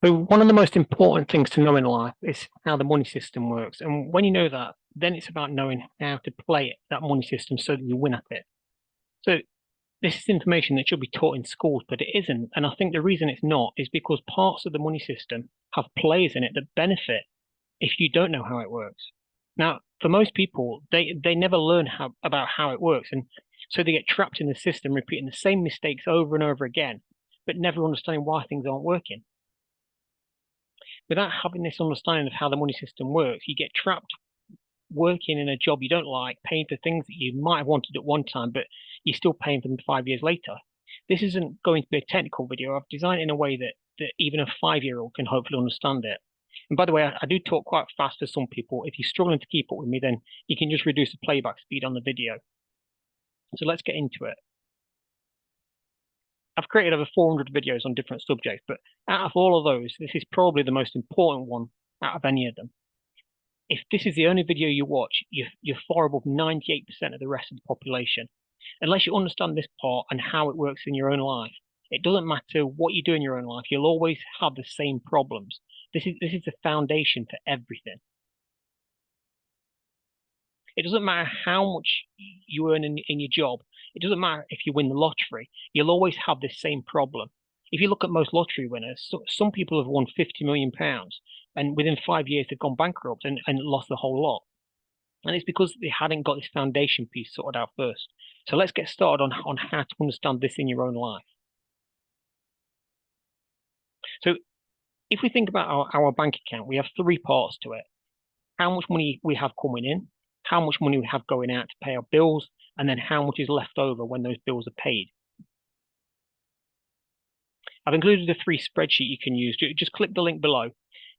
So one of the most important things to know in life is how the money system works. And when you know that, then it's about knowing how to play it, that money system, so that you win at it. So this is information that should be taught in schools, but it isn't. And I think the reason it's not is because parts of the money system have players in it that benefit if you don't know how it works. Now, for most people, they never learn about how it works. And so they get trapped in the system, repeating the same mistakes over and over again, but never understanding why things aren't working. Without having this understanding of how the money system works, you get trapped working in a job you don't like, paying for things that you might have wanted at one time, but you're still paying for them 5 years later. This isn't going to be a technical video. I've designed it in a way that even a 5-year-old can hopefully understand it. And by the way, I do talk quite fast for some people. If you're struggling to keep up with me, then you can just reduce the playback speed on the video. So let's get into it. I've created over 400 videos on different subjects, but out of all of those, this is probably the most important one out of any of them. If this is the only video you watch, you're far above 98% of the rest of the population. Unless you understand this part and how it works in your own life, it doesn't matter what you do in your own life, you'll always have the same problems. This is the foundation for everything. It doesn't matter how much you earn in your job. It doesn't matter if you win the lottery. You'll always have this same problem. If you look at most lottery winners, some people have won £50 million, and within 5 years they've gone bankrupt and lost the whole lot. And it's because they hadn't got this foundation piece sorted out first. So let's get started on how to understand this in your own life. So if we think about our bank account, we have three parts to it. How much money we have coming in, how much money we have going out to pay our bills, and then how much is left over when those bills are paid. I've included a free spreadsheet you can use. Just click the link below.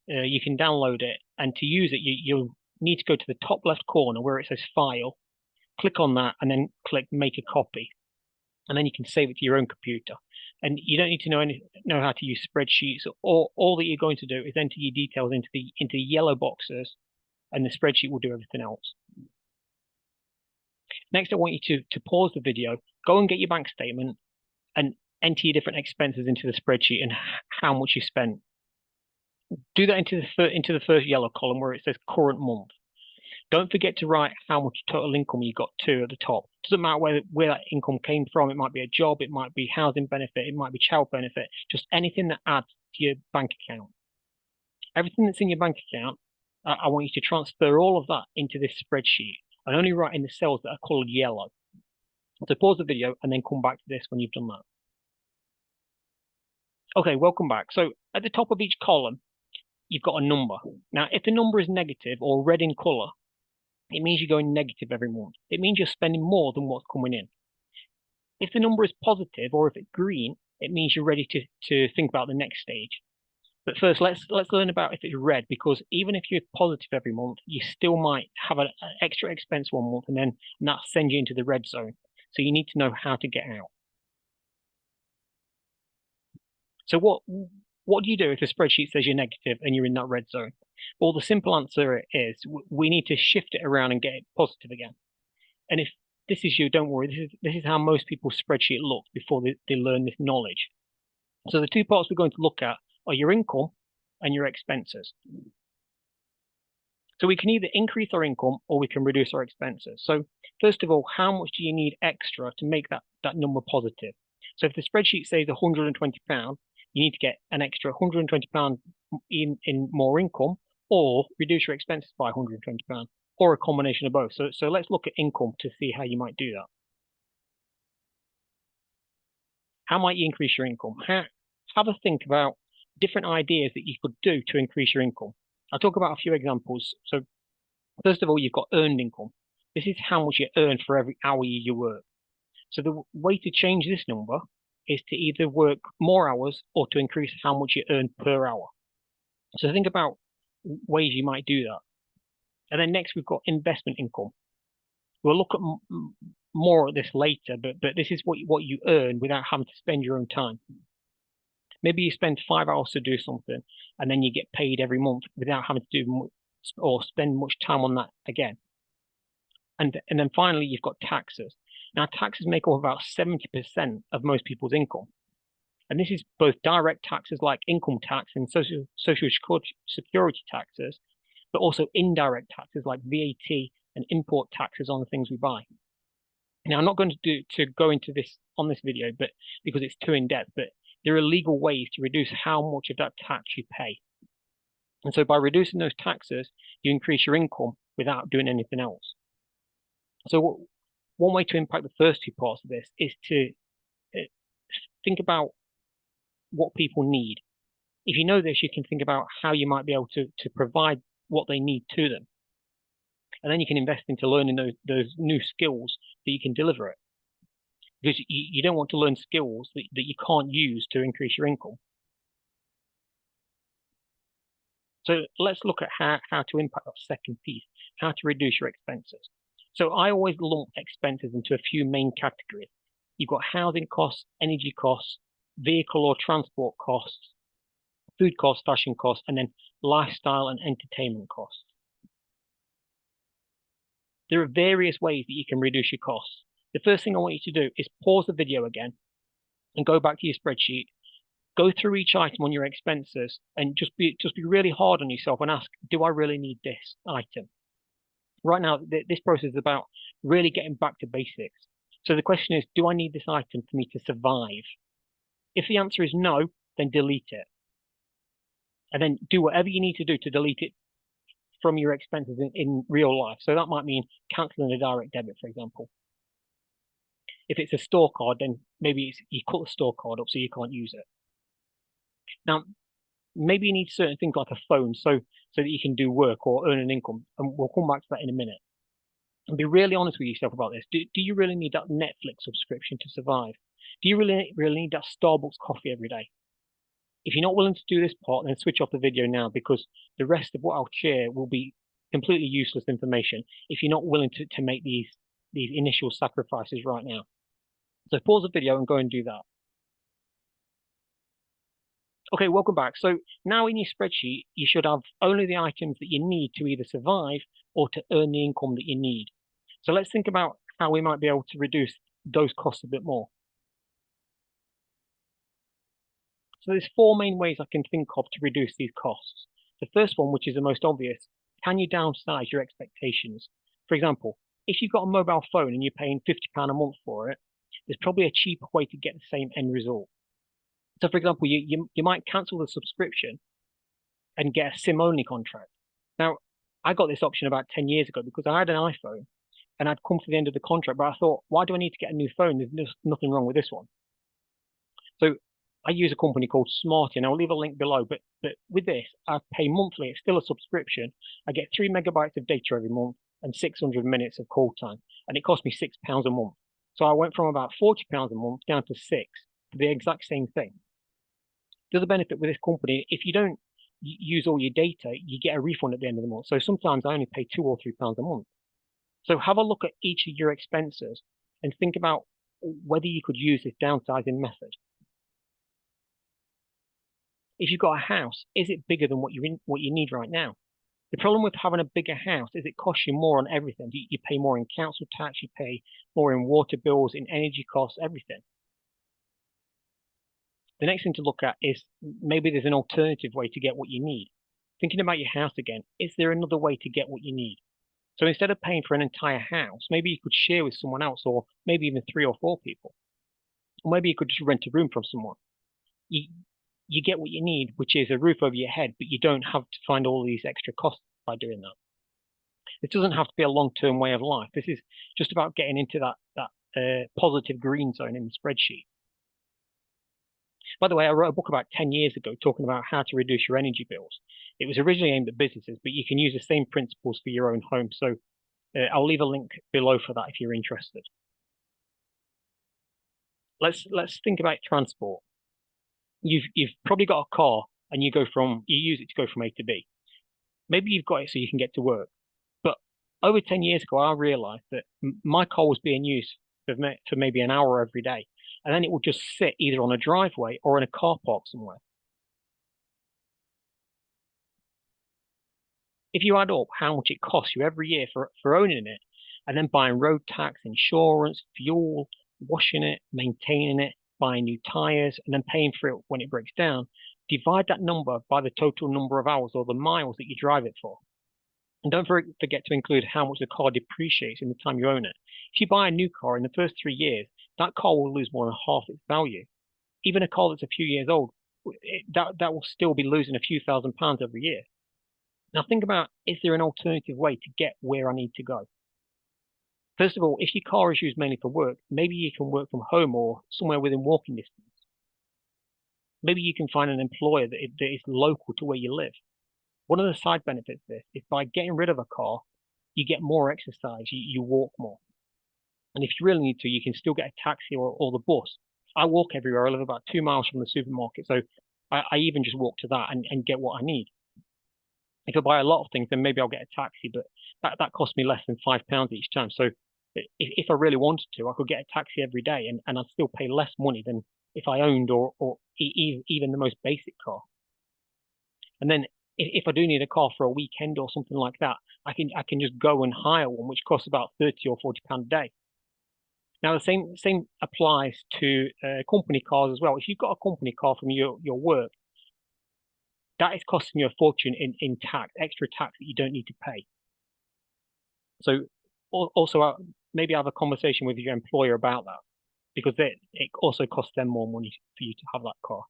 You can download it, and to use it, you'll need to go to the top left corner where it says File, click on that, and then click Make a Copy. And then you can save it to your own computer. And you don't need to know how to use spreadsheets. All that you're going to do is enter your details into the yellow boxes, and the spreadsheet will do everything else. Next, I want you to pause the video, go and get your bank statement, and enter your different expenses into the spreadsheet and how much you spent. Do that into the first yellow column where it says current month. Don't forget to write how much total income you got to at the top. Doesn't matter where that income came from. It might be a job, it might be housing benefit, it might be child benefit, just anything that adds to your bank account. Everything that's in your bank account, I want you to transfer all of that into this spreadsheet and only write in the cells that are colored yellow. So pause the video and then come back to this when you've done that. Okay, welcome back. So at the top of each column, you've got a number. Now, if the number is negative or red in color, it means you're going negative every month. It means you're spending more than what's coming in. If the number is positive or if it's green, it means you're ready to think about the next stage. But first, let's learn about if it's red, because even if you're positive every month, you still might have an extra expense one month, and that sends you into the red zone. So you need to know how to get out. So what do you do if the spreadsheet says you're negative and you're in that red zone? Well, the simple answer is we need to shift it around and get it positive again. And if this is you, don't worry. This is how most people's spreadsheet looks before they learn this knowledge. So the two parts we're going to look at are your income and your expenses. So we can either increase our income or we can reduce our expenses. So first of all, how much do you need extra to make that number positive? So if the spreadsheet says £120, you need to get an extra £120 in more income, or reduce your expenses by £120, or a combination of both. So let's look at income to see how you might do that. How might you increase your income? Have a think about different ideas that you could do to increase your income. I'll talk about a few examples. So first of all, you've got earned income. This is how much you earn for every hour you work. So the way to change this number is to either work more hours or to increase how much you earn per hour. So think about ways you might do that. And then next, we've got investment income. We'll look at more of this later, but this is what you earn without having to spend your own time. Maybe you spend 5 hours to do something, and then you get paid every month without having to do much or spend much time on that again. And then finally, you've got taxes. Now, taxes make up about 70% of most people's income. And this is both direct taxes like income tax and social security taxes, but also indirect taxes like VAT and import taxes on the things we buy. Now, I'm not going to go into this on this video, but because it's too in depth, but there are legal ways to reduce how much of that tax you pay. And so by reducing those taxes, you increase your income without doing anything else. So one way to impact the first two parts of this is to think about what people need. If you know this, you can think about how you might be able to provide what they need to them. And then you can invest into learning those new skills that you can deliver it. Because you don't want to learn skills that you can't use to increase your income. So let's look at how to impact that second piece, how to reduce your expenses. So I always lump expenses into a few main categories. You've got housing costs, energy costs, vehicle or transport costs, food costs, fashion costs, and then lifestyle and entertainment costs. There are various ways that you can reduce your costs. The first thing I want you to do is pause the video again and go back to your spreadsheet, go through each item on your expenses and just be really hard on yourself and ask, do I really need this item? Right now, this process is about really getting back to basics. So the question is, do I need this item for me to survive? If the answer is no, then delete it. And then do whatever you need to do to delete it from your expenses in real life. So that might mean canceling a direct debit, for example. If it's a store card, then maybe you cut the store card up so you can't use it. Now, maybe you need certain things like a phone so that you can do work or earn an income. And we'll come back to that in a minute. And be really honest with yourself about this. Do you really need that Netflix subscription to survive? Do you really need that Starbucks coffee every day? If you're not willing to do this part, then switch off the video now, because the rest of what I'll share will be completely useless information if you're not willing to make these initial sacrifices right now. So pause the video and go and do that. Okay, welcome back. So now in your spreadsheet, you should have only the items that you need to either survive or to earn the income that you need. So let's think about how we might be able to reduce those costs a bit more. So there's four main ways I can think of to reduce these costs. The first one, which is the most obvious, can you downsize your expectations? For example, if you've got a mobile phone and you're paying £50 a month for it, there's probably a cheaper way to get the same end result. So for example, you might cancel the subscription and get a SIM-only contract. Now, I got this option about 10 years ago because I had an iPhone and I'd come to the end of the contract, but I thought, why do I need to get a new phone? There's nothing wrong with this one. So I use a company called Smarty, and I'll leave a link below. But with this, I pay monthly. It's still a subscription. I get 3 megabytes of data every month and 600 minutes of call time, and it cost me £6 a month. So I went from about £40 a month down to £6 for the exact same thing. The other benefit with this company, if you don't use all your data, you get a refund at the end of the month. So sometimes I only pay £2 or £3 a month. So have a look at each of your expenses and think about whether you could use this downsizing method. If you've got a house, is it bigger than what you need right now? The problem with having a bigger house is it costs you more on everything. You pay more in council tax, you pay more in water bills, in energy costs, everything. The next thing to look at is maybe there's an alternative way to get what you need. Thinking about your house again, is there another way to get what you need? So instead of paying for an entire house, maybe you could share with someone else, or maybe even 3 or 4 people. Or maybe you could just rent a room from someone. You get what you need, which is a roof over your head, but you don't have to find all these extra costs by doing that. This doesn't have to be a long-term way of life. This is just about getting into that positive green zone in the spreadsheet. By the way, I wrote a book about 10 years ago talking about how to reduce your energy bills. It was originally aimed at businesses, but you can use the same principles for your own home. So I'll leave a link below for that if you're interested. Let's think about transport. You've probably got a car and you use it to go from A to B. Maybe you've got it so you can get to work. But over 10 years ago, I realized that my car was being used for maybe an hour every day. And then it would just sit either on a driveway or in a car park somewhere. If you add up how much it costs you every year for owning it, and then buying road tax, insurance, fuel, washing it, maintaining it, buying new tires, and then paying for it when it breaks down, divide that number by the total number of hours or the miles that you drive it for. And don't forget to include how much the car depreciates in the time you own it. If you buy a new car in the first 3 years, that car will lose more than half its value. Even a car that's a few years old, that will still be losing a few £1,000s every year. Now think about, is there an alternative way to get where I need to go? First of all, if your car is used mainly for work, maybe you can work from home or somewhere within walking distance. Maybe you can find an employer that is local to where you live. One of the side benefits of this is by getting rid of a car, you get more exercise, you walk more. And if you really need to, you can still get a taxi or the bus. I walk everywhere. I live about 2 miles from the supermarket. So I even just walk to that and get what I need. If I buy a lot of things, then maybe I'll get a taxi, but that costs me less than £5 each time. So if I really wanted to, I could get a taxi every day and I'd still pay less money than if I owned or even the most basic car. And then if I do need a car for a weekend or something like that, I can just go and hire one, which costs about £30 or £40 a day. Now the same applies to company cars as well. If you've got a company car from your work, that is costing you a fortune in tax, extra tax that you don't need to pay. So also maybe have a conversation with your employer about that, because it also costs them more money for you to have that car.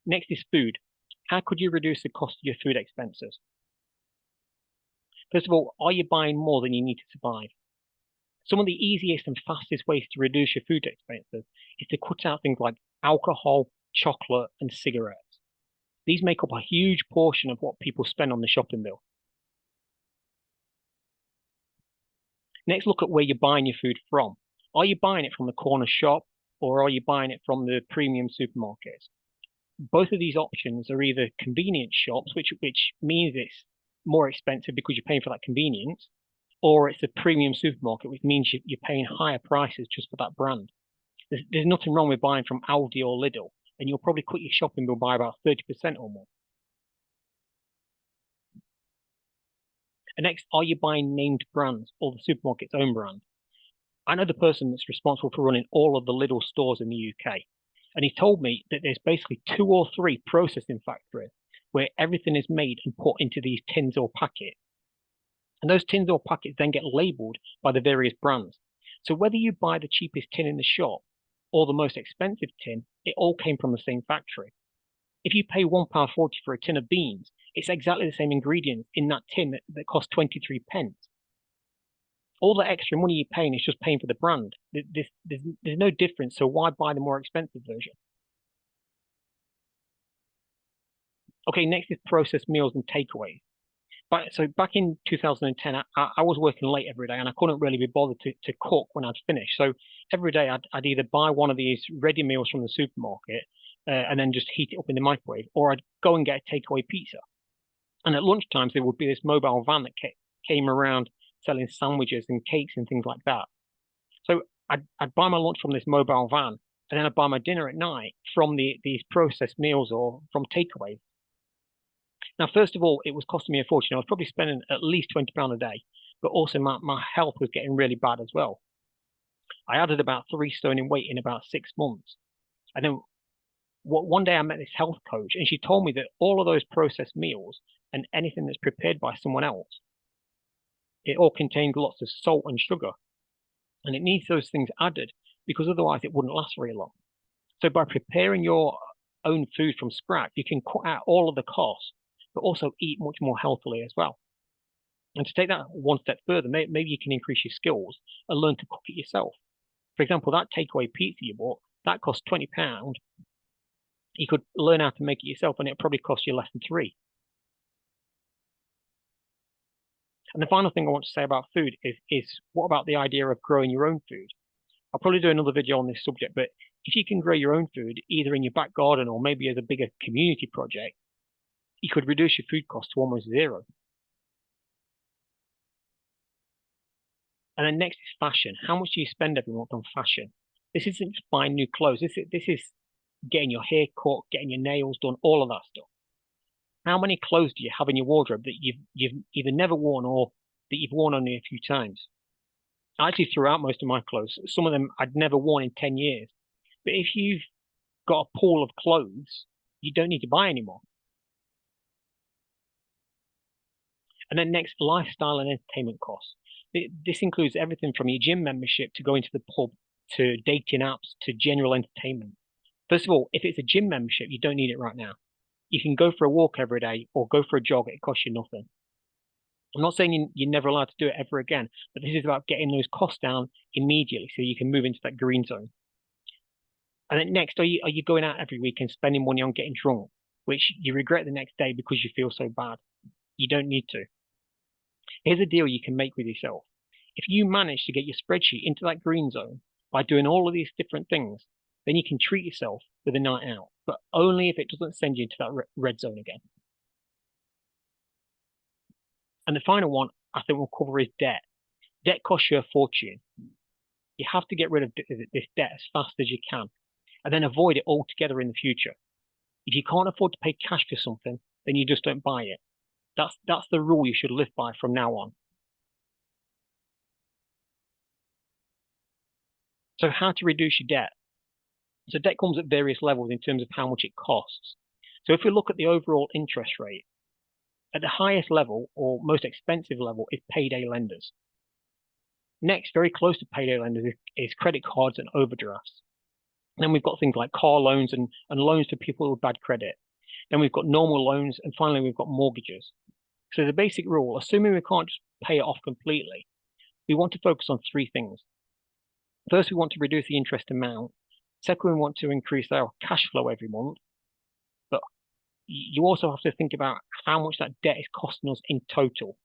Next is food. How could you reduce the cost of your food expenses? First of all, are you buying more than you need to survive? Some of the easiest and fastest ways to reduce your food expenses is to cut out things like alcohol, chocolate, and cigarettes. These make up a huge portion of what people spend on the shopping bill. Next, look at where you're buying your food from. Are you buying it from the corner shop or are you buying it from the premium supermarkets? Both of these options are either convenience shops, which means it's more expensive because you're paying for that convenience, or it's a premium supermarket, which means you're paying higher prices just for that brand. There's nothing wrong with buying from Aldi or Lidl, and you'll probably cut your shopping bill by about 30% or more. And next, are you buying named brands or the supermarket's own brand? I know the person that's responsible for running all of the Lidl stores in the UK, and he told me that there's basically 2 or 3 processing factories where everything is made and put into these tins or packets. And those tins or packets then get labeled by the various brands. So whether you buy the cheapest tin in the shop or the most expensive tin, it all came from the same factory. If you pay £1.40 for a tin of beans, it's exactly the same ingredients in that tin that cost 23p. All the extra money you're paying is just paying for the brand. There's no difference, so why buy the more expensive version? Okay, next is processed meals and takeaways. So back in 2010, I was working late every day and I couldn't really be bothered to cook when I'd finished. So every day I'd either buy one of these ready meals from the supermarket and then just heat it up in the microwave, or I'd go and get a takeaway pizza. And at lunchtimes, there would be this mobile van that came around selling sandwiches and cakes and things like that. So I'd buy my lunch from this mobile van, and then I'd buy my dinner at night from these processed meals or from takeaways. Now, first of all, it was costing me a fortune. I was probably spending at least £20 a day, but also my health was getting really bad as well. I added about 3 stone in weight in about 6 months. And then one day I met this health coach, and she told me that all of those processed meals and anything that's prepared by someone else, it all contains lots of salt and sugar. And it needs those things added because otherwise it wouldn't last very long. So by preparing your own food from scratch, you can cut out all of the costs, but also eat much more healthily as well. And to take that one step further, maybe you can increase your skills and learn to cook it yourself. For example, that takeaway pizza you bought, that cost £20. You could learn how to make it yourself and it'll probably cost you less than 3. And the final thing I want to say about food is what about the idea of growing your own food? I'll probably do another video on this subject, but if you can grow your own food, either in your back garden or maybe as a bigger community project, you could reduce your food costs to almost 0. And then next is fashion. How much do you spend every month on fashion? This isn't just buying new clothes. This is getting your hair cut, getting your nails done, all of that stuff. How many clothes do you have in your wardrobe that you've either never worn or that you've worn only a few times? I actually threw out most of my clothes. Some of them I'd never worn in 10 years. But if you've got a pool of clothes, you don't need to buy anymore. And then next, lifestyle and entertainment costs. This includes everything from your gym membership to going to the pub to dating apps to general entertainment. First of all, if it's a gym membership, you don't need it right now. You can go for a walk every day or go for a jog. It costs you nothing. I'm not saying you're never allowed to do it ever again, but this is about getting those costs down immediately so you can move into that green zone. And then next, are you going out every week and spending money on getting drunk, which you regret the next day because you feel so bad? You don't need to. Here's a deal you can make with yourself. If you manage to get your spreadsheet into that green zone by doing all of these different things, then you can treat yourself with a night out, but only if it doesn't send you into that red zone again. And the final one I think we'll cover is debt. Debt costs you a fortune. You have to get rid of this debt as fast as you can and then avoid it altogether in the future. If you can't afford to pay cash for something, then you just don't buy it. That's the rule you should live by from now on. So how to reduce your debt? So debt comes at various levels in terms of how much it costs. So if we look at the overall interest rate, at the highest level or most expensive level is payday lenders. Next, very close to payday lenders is credit cards and overdrafts. Then we've got things like car loans and loans to people with bad credit. Then we've got normal loans, and finally we've got mortgages. So the basic rule, assuming we can't just pay it off completely, we want to focus on three things. First, we want to reduce the interest amount. Second, we want to increase our cash flow every month. But you also have to think about how much that debt is costing us in total.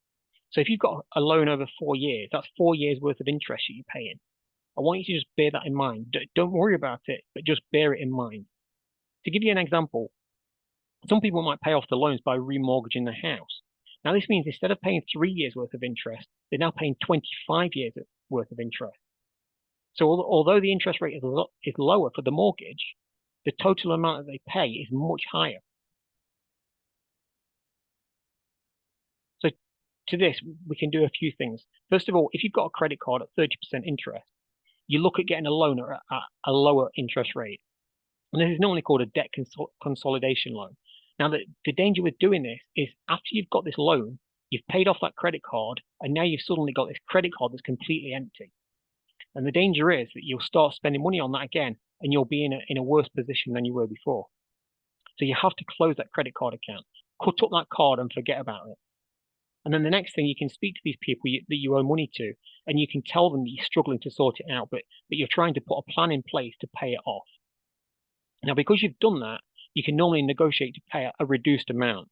So if you've got a loan over 4 years, that's 4 years worth of interest that you're paying. I want you to just bear that in mind. Don't worry about it, but just bear it in mind. To give you an example, some people might pay off the loans by remortgaging their house. Now, this means instead of paying 3 years worth of interest, they're now paying 25 years worth of interest. So although the interest rate is lower for the mortgage, the total amount that they pay is much higher. So to this, we can do a few things. First of all, if you've got a credit card at 30% interest, you look at getting a loan at a lower interest rate. And this is normally called a debt consolidation loan. Now, the danger with doing this is after you've got this loan, you've paid off that credit card, and now you've suddenly got this credit card that's completely empty. And the danger is that you'll start spending money on that again, and you'll be in a worse position than you were before. So you have to close that credit card account, cut up that card and forget about it. And then the next thing, you can speak to these people that you owe money to, and you can tell them that you're struggling to sort it out, but you're trying to put a plan in place to pay it off. Now, because you've done that, you can normally negotiate to pay a reduced amount.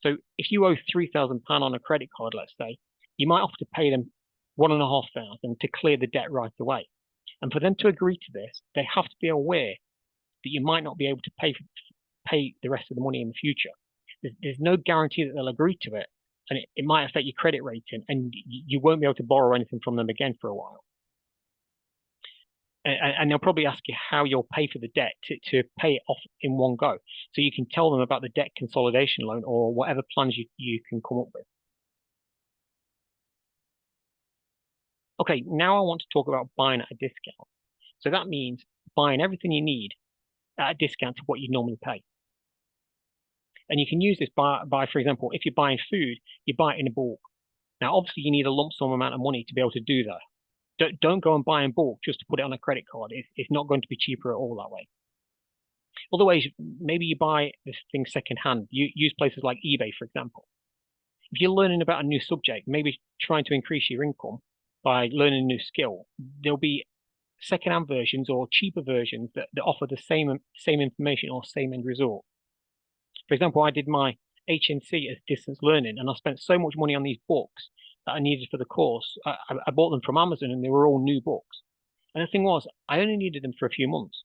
So if you owe £3,000 on a credit card, let's say, you might have to pay them £1,500 to clear the debt right away. And for them to agree to this, they have to be aware that you might not be able to pay the rest of the money in the future. There's no guarantee that they'll agree to it, and it might affect your credit rating, and you won't be able to borrow anything from them again for a while. And they'll probably ask you how you'll pay for the debt to pay it off in one go. So you can tell them about the debt consolidation loan or whatever plans you can come up with. Okay, now I want to talk about buying at a discount. So that means buying everything you need at a discount to what you normally pay. And you can use this by, for example, if you're buying food, you buy it in bulk. Now, obviously, you need a lump sum amount of money to be able to do that. Don't go and buy in bulk just to put it on a credit card. It's not going to be cheaper at all that way. Otherwise, maybe you buy this thing secondhand. You use places like eBay, for example. If you're learning about a new subject, maybe trying to increase your income by learning a new skill, there'll be secondhand versions or cheaper versions that offer the same information or same end result. For example, I did my HNC as distance learning, and I spent so much money on these books that I needed for the course. I bought them from Amazon, and they were all new books. And the thing was, I only needed them for a few months.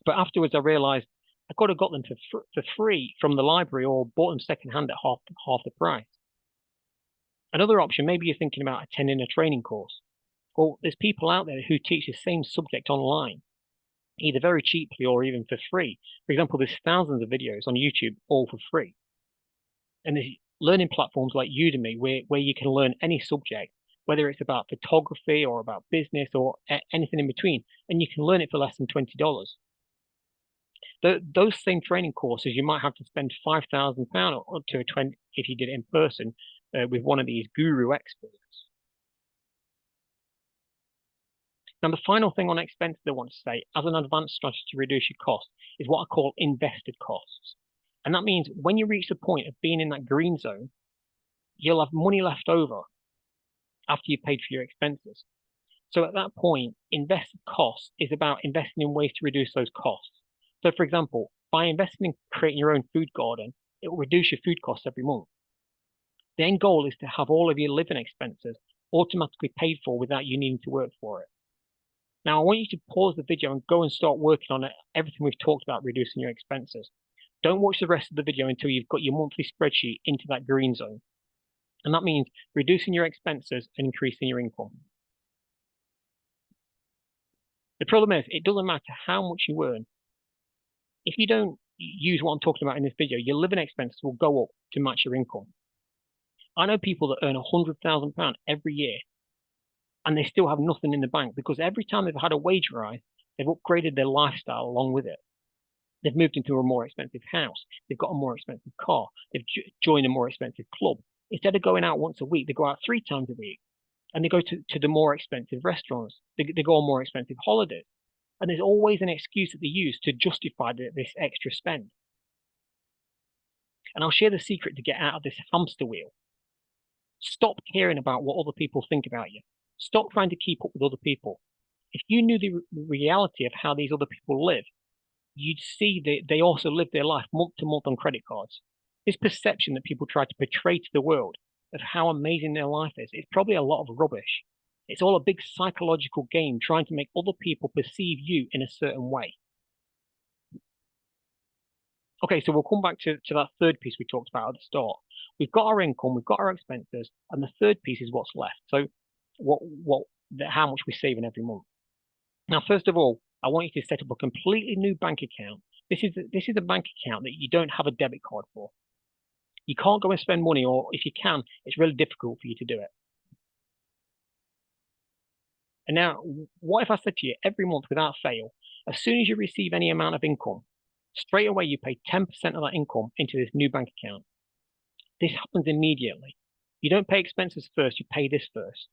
But afterwards, I realized I could have got them for free from the library or bought them secondhand at half the price. Another option, maybe you're thinking about attending a training course. Well, there's people out there who teach the same subject online, either very cheaply or even for free. For example, there's thousands of videos on YouTube, all for free. And there's learning platforms like Udemy where you can learn any subject whether it's about photography or about business or anything in between, and you can learn it for less than $20. Those same training courses, you might have to spend £5,000 or to 20 if you did it in person with one of these guru experts. Now, the final thing on expenses I want to say, as an advanced strategy to reduce your costs, is what I call invested costs. And that means when you reach the point of being in that green zone, you'll have money left over after you've paid for your expenses. So at that point, invested costs is about investing in ways to reduce those costs. So for example, by investing in creating your own food garden, it will reduce your food costs every month. The end goal is to have all of your living expenses automatically paid for without you needing to work for it. Now, I want you to pause the video and go and start working on everything we've talked about reducing your expenses. Don't watch the rest of the video until you've got your monthly spreadsheet into that green zone. And that means reducing your expenses and increasing your income. The problem is, it doesn't matter how much you earn. If you don't use what I'm talking about in this video, your living expenses will go up to match your income. I know people that earn £100,000 every year, and they still have nothing in the bank because every time they've had a wage rise, they've upgraded their lifestyle along with it. They've moved into a more expensive house. They've got a more expensive car. They've joined a more expensive club. Instead of going out once a week, they go out 3 times a week. And they go to the more expensive restaurants. They go on more expensive holidays. And there's always an excuse that they use to justify this extra spend. And I'll share the secret to get out of this hamster wheel. Stop caring about what other people think about you. Stop trying to keep up with other people. If you knew the reality of how these other people live, you'd see that they also live their life month to month on credit cards. This perception that people try to portray to the world of how amazing their life is, it's probably a lot of rubbish. It's all a big psychological game trying to make other people perceive you in a certain way. Okay, so we'll come back to that third piece we talked about at the start. We've got our income, we've got our expenses, and the third piece is what's left. So how much we're saving every month. Now, first of all, I want you to set up a completely new bank account. This is a bank account that you don't have a debit card for. You can't go and spend money, or if you can, it's really difficult for you to do it. And now, what if I said to you, every month without fail, as soon as you receive any amount of income, straight away you pay 10% of that income into this new bank account. This happens immediately. You don't pay expenses first, you pay this first.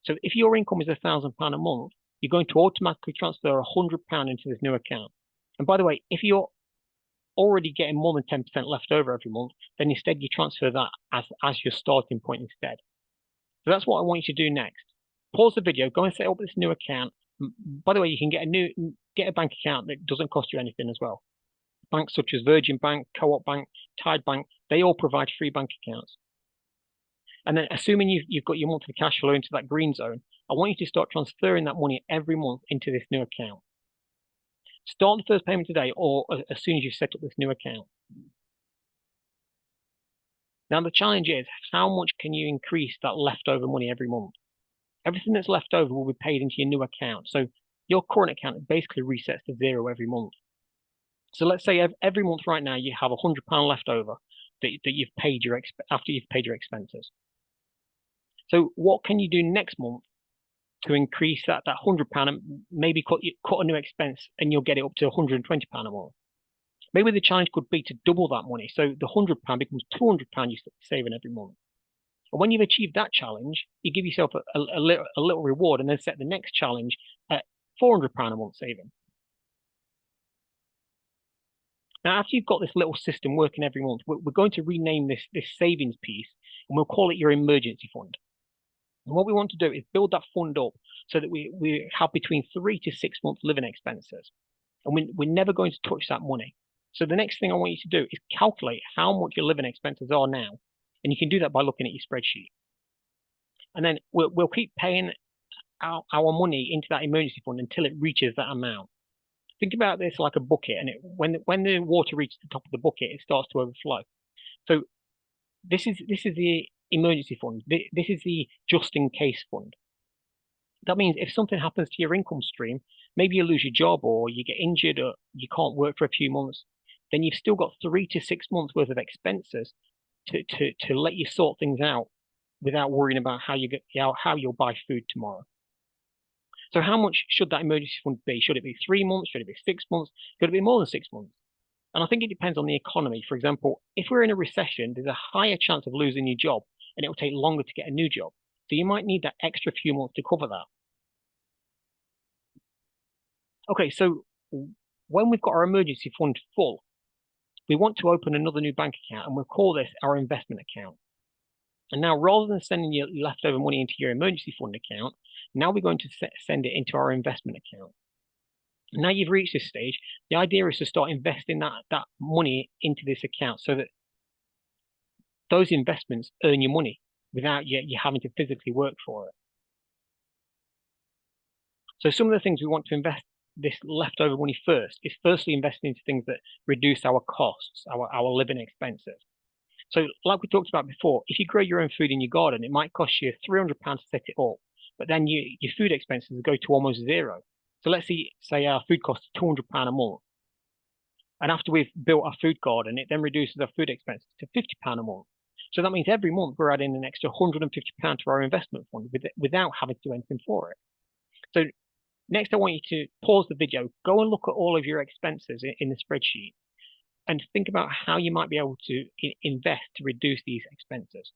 So if your income is £1,000 a month, you're going to automatically transfer £100 into this new account. And by the way, if you're already getting more than 10% left over every month, then instead you transfer that as your starting point instead. So that's what I want you to do next. Pause the video, go and set up this new account. By the way, you can get a bank account that doesn't cost you anything as well. Banks such as Virgin Bank, Co-op Bank, Tide Bank, they all provide free bank accounts. And then assuming you've got your monthly cash flow into that green zone, I want you to start transferring that money every month into this new account. Start the first payment today or as soon as you set up this new account. Now, the challenge is, how much can you increase that leftover money every month? Everything that's left over will be paid into your new account. So your current account basically resets to zero every month. So let's say every month right now you have £100 left over that you've paid after you've paid your expenses. So what can you do next month to increase that £100 and maybe cut a new expense and you'll get it up to £120 a month? Maybe the challenge could be to double that money. So the £100 becomes £200 you're saving every month. And when you've achieved that challenge, you give yourself a little reward and then set the next challenge at £400 a month saving. Now, after you've got this little system working every month, we're going to rename this savings piece and we'll call it your emergency fund. And what we want to do is build that fund up so that we have between 3 to 6 months living expenses. And we're never going to touch that money. So the next thing I want you to do is calculate how much your living expenses are now. And you can do that by looking at your spreadsheet. And then we'll keep paying our money into that emergency fund until it reaches that amount. Think about this like a bucket, and when the water reaches the top of the bucket, it starts to overflow. So this is the emergency fund. This is the just in case fund. That means if something happens to your income stream, maybe you lose your job or you get injured or you can't work for a few months, then you've still got 3 to 6 months worth of expenses to let you sort things out without worrying about how you'll buy food tomorrow. So how much should that emergency fund be? Should it be 3 months? Should it be 6 months? Could it be more than 6 months? And I think it depends on the economy. For example, if we're in a recession, there's a higher chance of losing your job, and it will take longer to get a new job. So you might need that extra few months to cover that. Okay, so when we've got our emergency fund full, we want to open another new bank account, and we'll call this our investment account. And now, rather than sending your leftover money into your emergency fund account, now we're going to send it into our investment account. Now you've reached this stage, the idea is to start investing that money into this account so that those investments earn you money without you having to physically work for it. So some of the things we want to invest this leftover money first is firstly investing into things that reduce our costs, our living expenses. So like we talked about before, if you grow your own food in your garden, it might cost you £300 to set it up, but then your food expenses go to almost zero. So let's say our food costs £200 a month. And after we've built our food garden, it then reduces our food expenses to £50 a month. So that means every month we're adding an extra £150 to our investment fund without having to do anything for it. So next, I want you to pause the video, go and look at all of your expenses in the spreadsheet, and think about how you might be able to invest to reduce these expenses.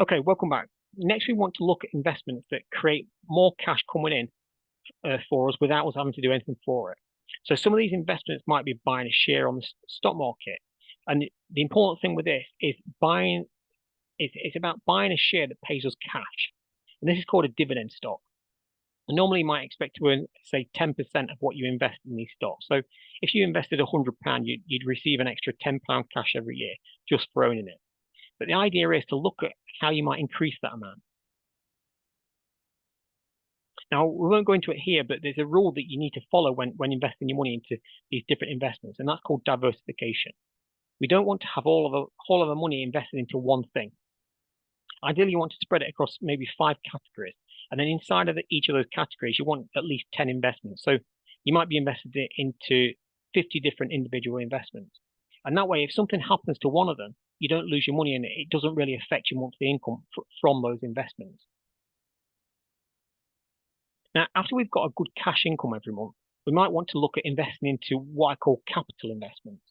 Okay, welcome back. Next, we want to look at investments that create more cash coming in for us without us having to do anything for it. So some of these investments might be buying a share on the stock market. And the important thing with this is it's about buying a share that pays us cash. And this is called a dividend stock. And normally you might expect to earn, say, 10% of what you invest in these stocks. So if you invested £100, you'd receive an extra £10 cash every year just for owning it. But the idea is to look at how you might increase that amount. Now, we won't go into it here, but there's a rule that you need to follow when investing your money into these different investments, and that's called diversification. We don't want to have all of the money invested into one thing. Ideally, you want to spread it across maybe 5 categories, and then inside of each of those categories, you want at least 10 investments. So you might be invested into 50 different individual investments. And that way, if something happens to one of them, you don't lose your money and it doesn't really affect your monthly income from those investments. Now, after we've got a good cash income every month, we might want to look at investing into what I call capital investments.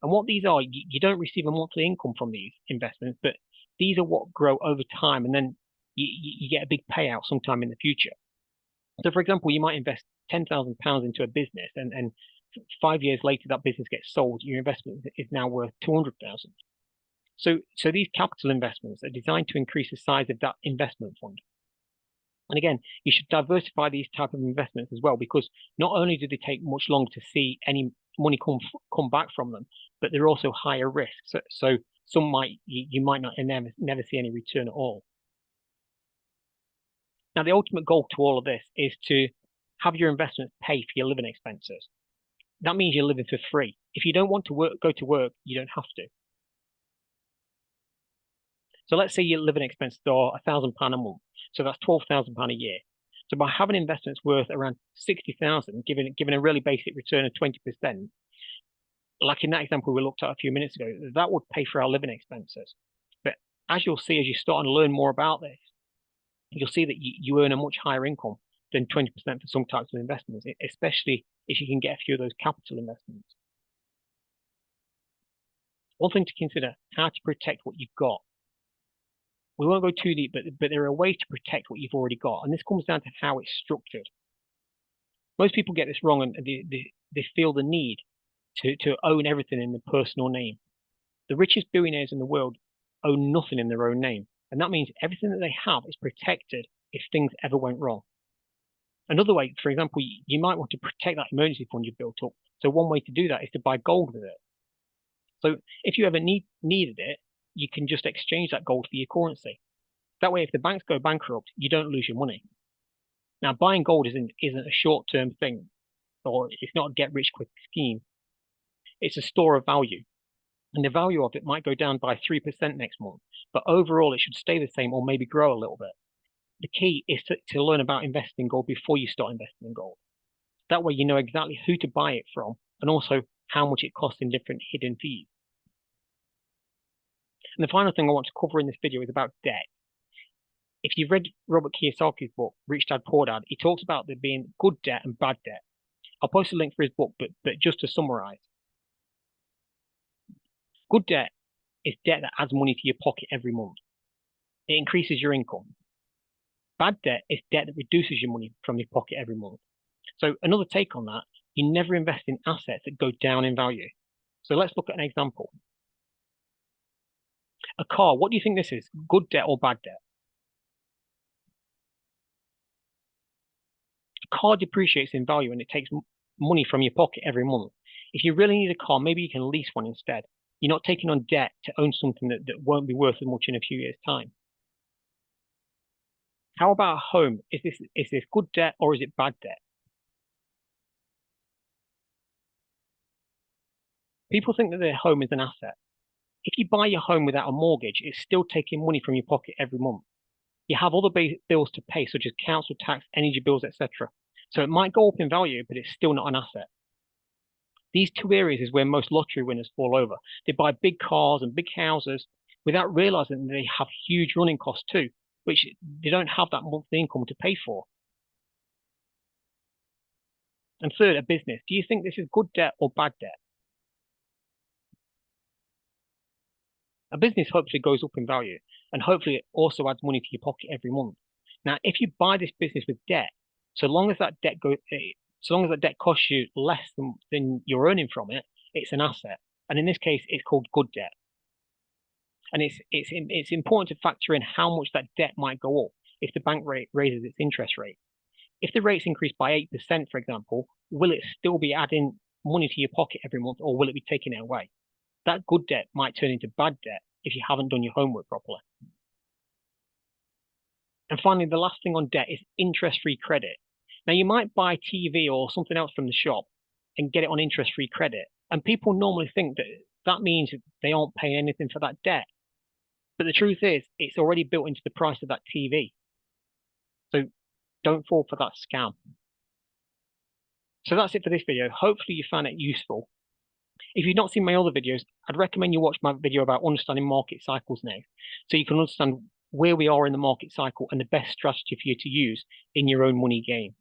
And what these are, you don't receive a monthly income from these investments, but these are what grow over time, and then you get a big payout sometime in the future. So, for example, you might invest £10,000 into a business, and 5 years later, that business gets sold. Your investment is now worth 200,000. So these capital investments are designed to increase the size of that investment fund. And again, you should diversify these type of investments as well, because not only do they take much longer to see any money come back from them, but they're also higher risk. So some you might not never see any return at all. Now, the ultimate goal to all of this is to have your investments pay for your living expenses. That means you're living for free. If you don't want to go to work, you don't have to. So let's say your living expenses are £1,000 a month. So that's £12,000 a year. So by having investments worth around 60,000, given a really basic return of 20%, like in that example we looked at a few minutes ago, that would pay for our living expenses. But as you'll see, as you start to learn more about this, you'll see that you earn a much higher income than 20% for some types of investments, especially if you can get a few of those capital investments. One thing to consider, how to protect what you've got. We won't go too deep, but there are ways to protect what you've already got. And this comes down to how it's structured. Most people get this wrong, and they feel the need to own everything in their personal name. The richest billionaires in the world own nothing in their own name. And that means everything that they have is protected if things ever went wrong. Another way, for example, you might want to protect that emergency fund you've built up. So one way to do that is to buy gold with it. So if you ever needed it, you can just exchange that gold for your currency. That way, if the banks go bankrupt, you don't lose your money. Now, buying gold isn't a short-term thing, or it's not a get-rich-quick scheme. It's a store of value. And the value of it might go down by 3% next month, but overall it should stay the same or maybe grow a little bit. The key is to learn about investing in gold before you start investing in gold. That way you know exactly who to buy it from and also how much it costs in different hidden fees. And the final thing I want to cover in this video is about debt. If you've read Robert Kiyosaki's book, Rich Dad Poor Dad, he talks about there being good debt and bad debt. I'll post a link for his book, but just to summarize, good debt is debt that adds money to your pocket every month. It increases your income. Bad debt is debt that reduces your money from your pocket every month. So another take on that, you never invest in assets that go down in value. So let's look at an example. A car, what do you think this is? Good debt or bad debt? A car depreciates in value and it takes money from your pocket every month. If you really need a car, maybe you can lease one instead. You're not taking on debt to own something that won't be worth as much in a few years' time. How about a home? Is this good debt or is it bad debt? People think that their home is an asset. If you buy your home without a mortgage, it's still taking money from your pocket every month. You have other bills to pay, such as council tax, energy bills, etc. So it might go up in value, but it's still not an asset. These two areas is where most lottery winners fall over. They buy big cars and big houses without realizing that they have huge running costs too, which they don't have that monthly income to pay for. And third, a business. Do you think this is good debt or bad debt? A business hopefully goes up in value, and hopefully it also adds money to your pocket every month. Now, if you buy this business with debt, so long as that debt costs you less than you're earning from it, it's an asset. And in this case, it's called good debt. And it's important to factor in how much that debt might go up if the bank rate raises its interest rate. If the rates increase by 8%, for example, will it still be adding money to your pocket every month, or will it be taking it away? That good debt might turn into bad debt if you haven't done your homework properly. And finally, the last thing on debt is interest-free credit. Now, you might buy TV or something else from the shop and get it on interest-free credit. And people normally think that that means they aren't paying anything for that debt. But the truth is, it's already built into the price of that TV. So don't fall for that scam. So that's it for this video. Hopefully you found it useful. If you've not seen my other videos, I'd recommend you watch my video about understanding market cycles now, so you can understand where we are in the market cycle and the best strategy for you to use in your own money game.